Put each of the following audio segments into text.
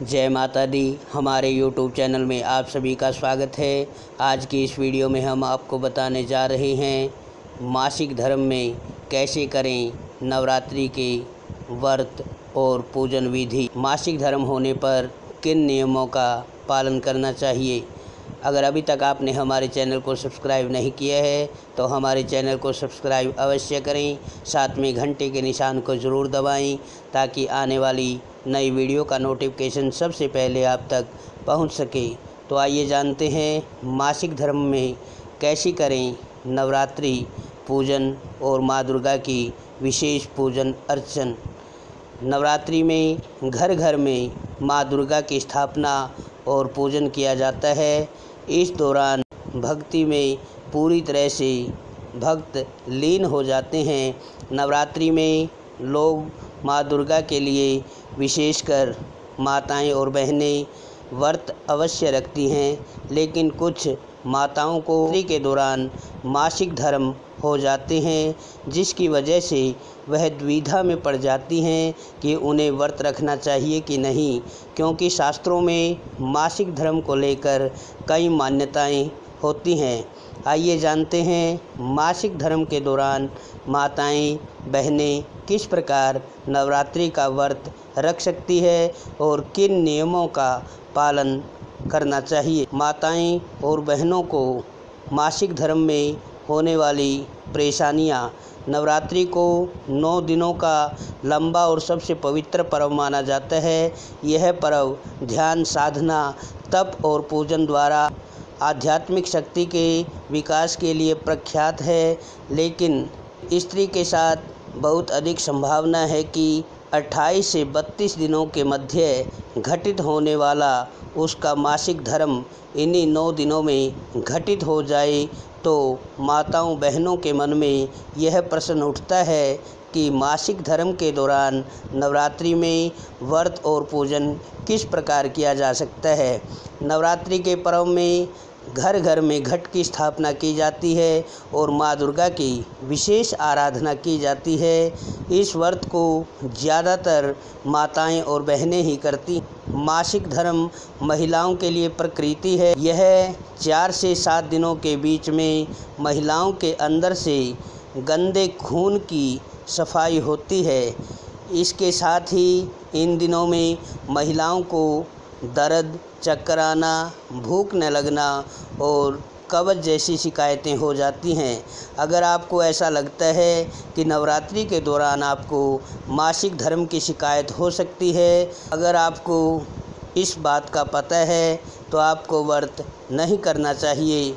जय माता दी। हमारे YouTube चैनल में आप सभी का स्वागत है। आज की इस वीडियो में हम आपको बताने जा रहे हैं मासिक धर्म में कैसे करें नवरात्रि के व्रत और पूजन विधि। मासिक धर्म होने पर किन नियमों का पालन करना चाहिए। अगर अभी तक आपने हमारे चैनल को सब्सक्राइब नहीं किया है तो हमारे चैनल को सब्सक्राइब अवश्य करें, साथ में घंटे के निशान को ज़रूर दबाएं ताकि आने वाली नई वीडियो का नोटिफिकेशन सबसे पहले आप तक पहुंच सके। तो आइए जानते हैं मासिक धर्म में कैसे करें नवरात्रि पूजन और माँ दुर्गा की विशेष पूजन अर्चन। नवरात्रि में घर घर में माँ दुर्गा की स्थापना और पूजन किया जाता है। इस दौरान भक्ति में पूरी तरह से भक्त लीन हो जाते हैं। नवरात्रि में लोग माँ दुर्गा के लिए विशेषकर माताएं और बहनें व्रत अवश्य रखती हैं, लेकिन कुछ माताओं को नवरात्रि के दौरान मासिक धर्म हो जाते हैं, जिसकी वजह से वह द्विधा में पड़ जाती हैं कि उन्हें व्रत रखना चाहिए कि नहीं, क्योंकि शास्त्रों में मासिक धर्म को लेकर कई मान्यताएं होती हैं। आइए जानते हैं मासिक धर्म के दौरान माताएं बहनें किस प्रकार नवरात्रि का व्रत रख सकती है और किन नियमों का पालन करना चाहिए। माताएं और बहनों को मासिक धर्म में होने वाली परेशानियां। नवरात्रि को 9 दिनों का लंबा और सबसे पवित्र पर्व माना जाता है। यह पर्व ध्यान, साधना, तप और पूजन द्वारा आध्यात्मिक शक्ति के विकास के लिए प्रख्यात है, लेकिन स्त्री के साथ बहुत अधिक संभावना है कि 28 से 32 दिनों के मध्य घटित होने वाला उसका मासिक धर्म इन्हीं 9 दिनों में घटित हो जाए। तो माताओं बहनों के मन में यह प्रश्न उठता है कि मासिक धर्म के दौरान नवरात्रि में व्रत और पूजन किस प्रकार किया जा सकता है। नवरात्रि के पर्व में घर घर में घट की स्थापना की जाती है और माँ दुर्गा की विशेष आराधना की जाती है। इस व्रत को ज़्यादातर माताएं और बहनें ही करती। मासिक धर्म महिलाओं के लिए प्रकृति है। यह 4 से 7 दिनों के बीच में महिलाओं के अंदर से गंदे खून की सफाई होती है। इसके साथ ही इन दिनों में महिलाओं को दर्द, चक्कर आना, भूख न लगना और कब्ज जैसी शिकायतें हो जाती हैं। अगर आपको ऐसा लगता है कि नवरात्रि के दौरान आपको मासिक धर्म की शिकायत हो सकती है, अगर आपको इस बात का पता है तो आपको व्रत नहीं करना चाहिए।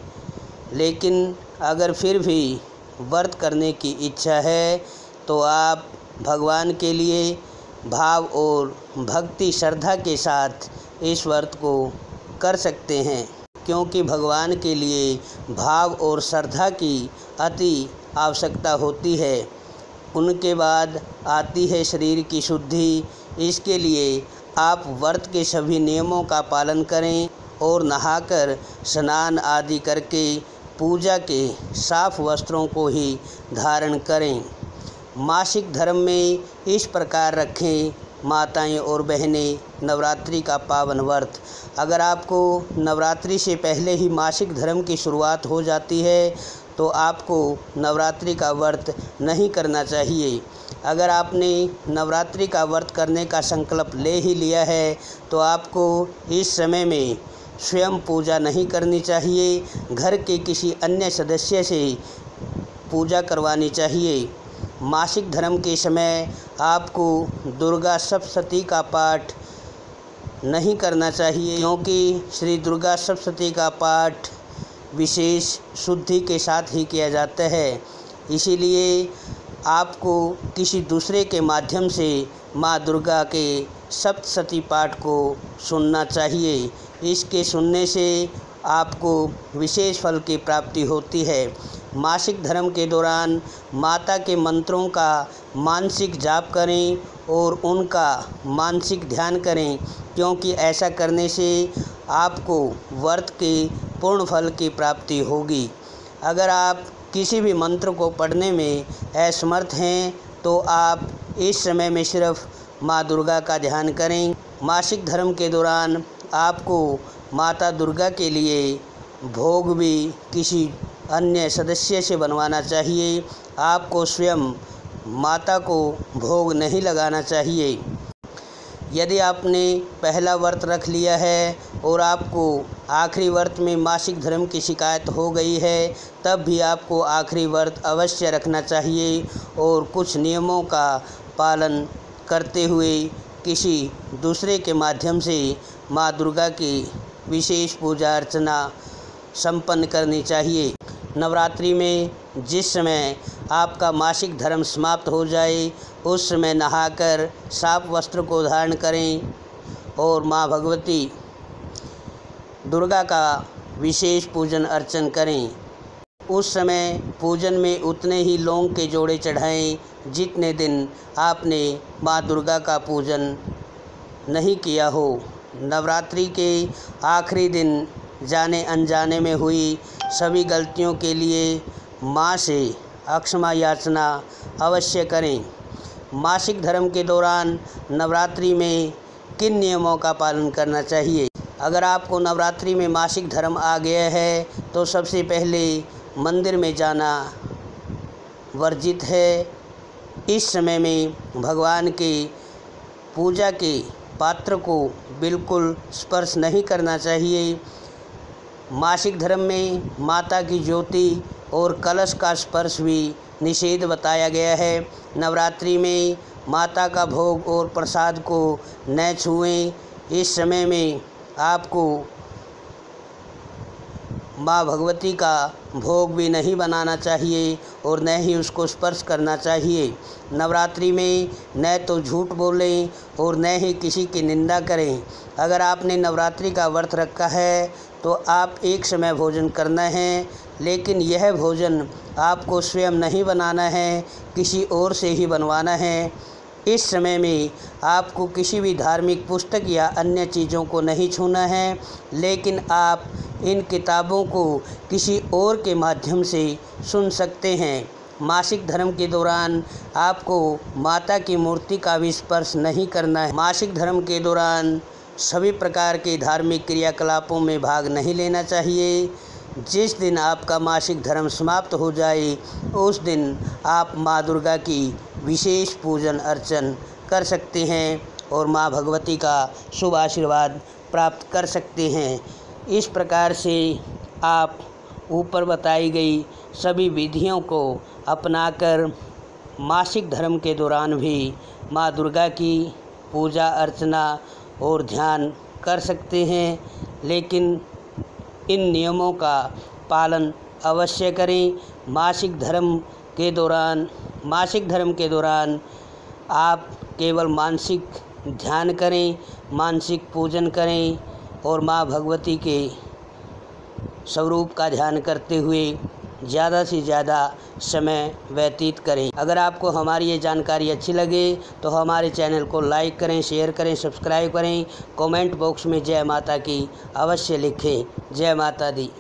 लेकिन अगर फिर भी व्रत करने की इच्छा है तो आप भगवान के लिए भाव और भक्ति श्रद्धा के साथ इस व्रत को कर सकते हैं, क्योंकि भगवान के लिए भाव और श्रद्धा की अति आवश्यकता होती है। उनके बाद आती है शरीर की शुद्धि। इसके लिए आप व्रत के सभी नियमों का पालन करें और नहाकर स्नान आदि करके पूजा के साफ वस्त्रों को ही धारण करें। मासिक धर्म में इस प्रकार रखें माताएं और बहनें नवरात्रि का पावन व्रत। अगर आपको नवरात्रि से पहले ही मासिक धर्म की शुरुआत हो जाती है तो आपको नवरात्रि का व्रत नहीं करना चाहिए। अगर आपने नवरात्रि का व्रत करने का संकल्प ले ही लिया है तो आपको इस समय में स्वयं पूजा नहीं करनी चाहिए, घर के किसी अन्य सदस्य से पूजा करवानी चाहिए। मासिक धर्म के समय आपको दुर्गा सप्तशती का पाठ नहीं करना चाहिए, क्योंकि श्री दुर्गा सप्तशती का पाठ विशेष शुद्धि के साथ ही किया जाता है। इसीलिए आपको किसी दूसरे के माध्यम से माँ दुर्गा के सप्तशती पाठ को सुनना चाहिए। इसके सुनने से आपको विशेष फल की प्राप्ति होती है। मासिक धर्म के दौरान माता के मंत्रों का मानसिक जाप करें और उनका मानसिक ध्यान करें, क्योंकि ऐसा करने से आपको व्रत के पूर्ण फल की प्राप्ति होगी। अगर आप किसी भी मंत्र को पढ़ने में असमर्थ हैं तो आप इस समय में सिर्फ माँ दुर्गा का ध्यान करें। मासिक धर्म के दौरान आपको माता दुर्गा के लिए भोग भी किसी अन्य सदस्य से बनवाना चाहिए। आपको स्वयं माता को भोग नहीं लगाना चाहिए। यदि आपने पहला व्रत रख लिया है और आपको आखिरी व्रत में मासिक धर्म की शिकायत हो गई है, तब भी आपको आखिरी व्रत अवश्य रखना चाहिए और कुछ नियमों का पालन करते हुए किसी दूसरे के माध्यम से माँ दुर्गा की विशेष पूजा अर्चना संपन्न करनी चाहिए। नवरात्रि में जिस समय आपका मासिक धर्म समाप्त हो जाए, उस समय नहाकर साफ वस्त्र को धारण करें और माँ भगवती दुर्गा का विशेष पूजन अर्चन करें। उस समय पूजन में उतने ही लौंग के जोड़े चढ़ाएं जितने दिन आपने माँ दुर्गा का पूजन नहीं किया हो। नवरात्रि के आखिरी दिन जाने अनजाने में हुई सभी गलतियों के लिए माँ से क्षमा याचना अवश्य करें। मासिक धर्म के दौरान नवरात्रि में किन नियमों का पालन करना चाहिए? अगर आपको नवरात्रि में मासिक धर्म आ गया है तो सबसे पहले मंदिर में जाना वर्जित है। इस समय में भगवान के पूजा के पात्र को बिल्कुल स्पर्श नहीं करना चाहिए। मासिक धर्म में माता की ज्योति और कलश का स्पर्श भी निषेध बताया गया है। नवरात्रि में माता का भोग और प्रसाद को न छुएं। इस समय में आपको माँ भगवती का भोग भी नहीं बनाना चाहिए और न ही उसको स्पर्श करना चाहिए। नवरात्रि में न तो झूठ बोलें और न ही किसी की निंदा करें। अगर आपने नवरात्रि का व्रत रखा है तो आप एक समय भोजन करना है, लेकिन यह भोजन आपको स्वयं नहीं बनाना है, किसी और से ही बनवाना है। इस समय में आपको किसी भी धार्मिक पुस्तक या अन्य चीज़ों को नहीं छूना है, लेकिन आप इन किताबों को किसी और के माध्यम से सुन सकते हैं। मासिक धर्म के दौरान आपको माता की मूर्ति का भी स्पर्श नहीं करना है। मासिक धर्म के दौरान सभी प्रकार के धार्मिक क्रियाकलापों में भाग नहीं लेना चाहिए। जिस दिन आपका मासिक धर्म समाप्त हो जाए, उस दिन आप माँ दुर्गा की विशेष पूजन अर्चन कर सकते हैं और माँ भगवती का शुभ आशीर्वाद प्राप्त कर सकते हैं। इस प्रकार से आप ऊपर बताई गई सभी विधियों को अपनाकर मासिक धर्म के दौरान भी माँ दुर्गा की पूजा अर्चना और ध्यान कर सकते हैं, लेकिन इन नियमों का पालन अवश्य करें। मासिक धर्म के दौरान आप केवल मानसिक ध्यान करें, मानसिक पूजन करें और माँ भगवती के स्वरूप का ध्यान करते हुए ज़्यादा से ज़्यादा समय व्यतीत करें। अगर आपको हमारी ये जानकारी अच्छी लगे तो हमारे चैनल को लाइक करें, शेयर करें, सब्सक्राइब करें। कमेंट बॉक्स में जय माता की अवश्य लिखें। जय माता दी।